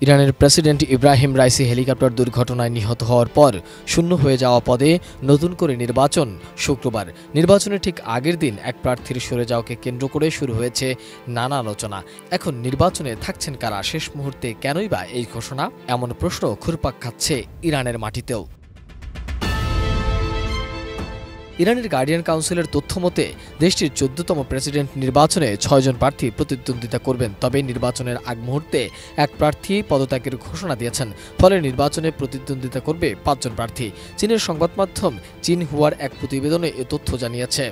ইরানের president Ebrahim Raisi helicopter দুর্ঘটনায় নিহত হওয়ার পর শূন্য হয়ে যাওয়া পদে নতুন করে নির্বাচন শুক্রবার। নির্বাচনের ঠিক আগের দিন এক প্রার্থীর সরে যাওয়াকে কেন্দ্র করে শুরু হয়েছে নানা আলোচনা। এখন নির্বাচনে থাকছেন কারা, শেষ মুহূর্তে কেনই বা এই ঘোষণা, এমন প্রশ্ন ঘুরপাক খাচ্ছে ইরানের মাটিতেও। ইরানের গার্ডিয়ান কাউন্সিলের তথ্য মতে দেশটির ১৪তম প্রেসিডেন্ট নির্বাচনে ৬ জন প্রার্থী প্রতিদ্বন্দ্বিতা করবেন। তবে নির্বাচনের আগ মুহূর্তে এক প্রার্থী পদত্যাগের ঘোষণা দিয়েছেন। ফলে নির্বাচনে প্রতিদ্বন্দ্বিতা করবে ৫ জন প্রার্থী। চীনের সংবাদ মাধ্যম চিনহুয়ার এক প্রতিবেদনে এ তথ্য জানিয়েছে।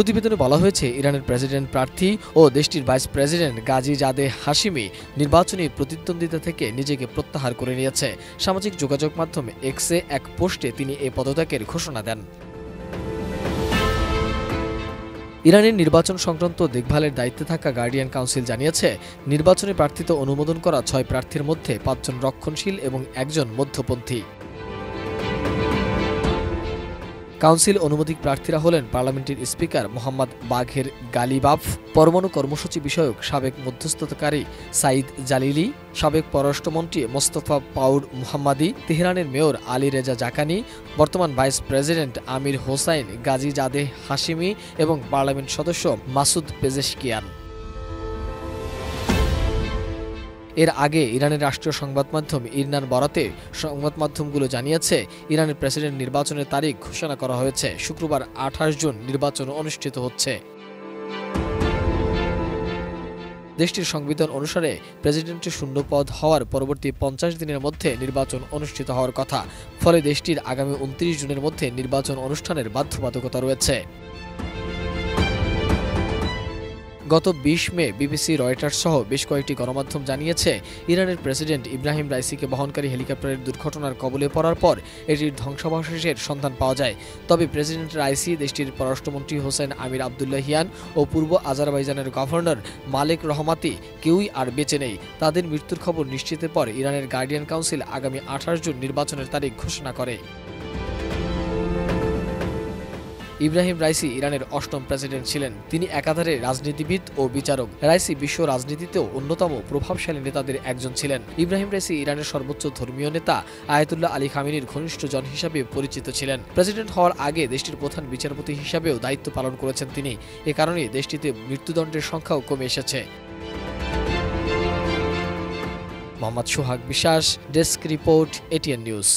প্রতিবেদনে বলা হয়েছে, ইরানের প্রেসিডেন্ট প্রার্থী ও দেশটির ভাইস প্রেসিডেন্ট গাজী জাদেহ হাশিমি নির্বাচনী প্রতিদ্বন্দ্বিতা থেকে নিজেকে প্রত্যাহার করে নিয়েছে। সামাজিক যোগাযোগ মাধ্যম এক্সে এক পোস্টে তিনি এই পদত্যাগের ঘোষণা দেন। ইরানের নির্বাচন সংক্রান্ত দেখভালের দায়িত্বে থাকা গার্ডিয়ান কাউন্সিল জানিয়েছে, নির্বাচনে প্রার্থিত অনুমোদন করা ৬ প্রার্থীর মধ্যে ৫ জন রক্ষণশীল এবং একজন মধ্যপন্থী। কাউন্সিল অনুমোদিত প্রার্থীরা হলেন পার্লামেন্টের স্পিকার মোহাম্মদ বাঘের গালিবাফ, পরমাণু কর্মসূচি বিষয়ক সাবেক মধ্যস্থতাকারী সাইদ জালিলি, সাবেক পররাষ্ট্রমন্ত্রী মোস্তফা পাউর মুহাম্মাদি, তেহরানের মেয়র আলী রেজা জাকানি, বর্তমান ভাইস প্রেসিডেন্ট আমির হোসাইন গাজী জাদেহ হাশিমি এবং পার্লামেন্ট সদস্য মাসুদ পেজেশকিয়ান। এর আগে ইরানের রাষ্ট্রীয় সংবাদ মাধ্যম ইরনার বরাতে সংবাদ মাধ্যমগুলো জানিয়েছে, ইরানের প্রেসিডেন্ট নির্বাচনের তারিখ ঘোষণা করা হয়েছে। শুক্রবার ২৮ জুন নির্বাচন অনুষ্ঠিত হচ্ছে। দেশটির সংবিধান অনুসারে প্রেসিডেন্টের শূন্য পদ হওয়ার পরবর্তী ৫০ দিনের মধ্যে নির্বাচন অনুষ্ঠিত হওয়ার কথা। ফলে দেশটির আগামী ২৯ জুনের মধ্যে নির্বাচন অনুষ্ঠানের বাধ্যবাধকতা রয়েছে। গত ২০ মে বিবিসি, রয়টার্স সহ বেশ কয়েকটি গণমাধ্যম জানিয়েছে, ইরানের প্রেসিডেন্ট ইব্রাহিম রাইসিকে বহনকারী হেলিকপ্টারের দুর্ঘটনার কবলে পড়ার পর এটির ধ্বংসাবশেষের সন্ধান পাওয়া যায়। তবে প্রেসিডেন্ট রাইসি, দেশটির পররাষ্ট্রমন্ত্রী হোসেন আমির আবদুল্লাহিয়ান ও পূর্ব আজারবাইজানের গভর্নর মালেক রহমাতি কেউই আর বেঁচে নেই। তাদের মৃত্যুর খবর নিশ্চিতের পর ইরানের গার্ডিয়ান কাউন্সিল আগামী ২৮ জুন নির্বাচনের তারিখ ঘোষণা করে। ইব্রাহিম রাইসি ইরানের ৮ম প্রেসিডেন্ট ছিলেন। তিনি একাধারে রাজনীতিবিদ ও বিচারক। রাইসি বিশ্ব রাজনীতিতেও অন্যতম প্রভাবশালী নেতাদের একজন ছিলেন। ইব্রাহিম রাইসি ইরানের সর্বোচ্চ ধর্মীয় নেতা আয়াতুল্লাহ আলী খামেনির ঘনিষ্ঠজন হিসাবে পরিচিত ছিলেন। প্রেসিডেন্ট হওয়ার আগে দেশটির প্রধান বিচারপতি হিসাবেও দায়িত্ব পালন করেছেন তিনি। এ কারণে দেশটিতে মৃত্যুদণ্ডের সংখ্যাও কমে এসেছে। মোহাম্মদ সোহাগ বিশ্বাস, ডেস্ক রিপোর্ট, এটিএন নিউজ।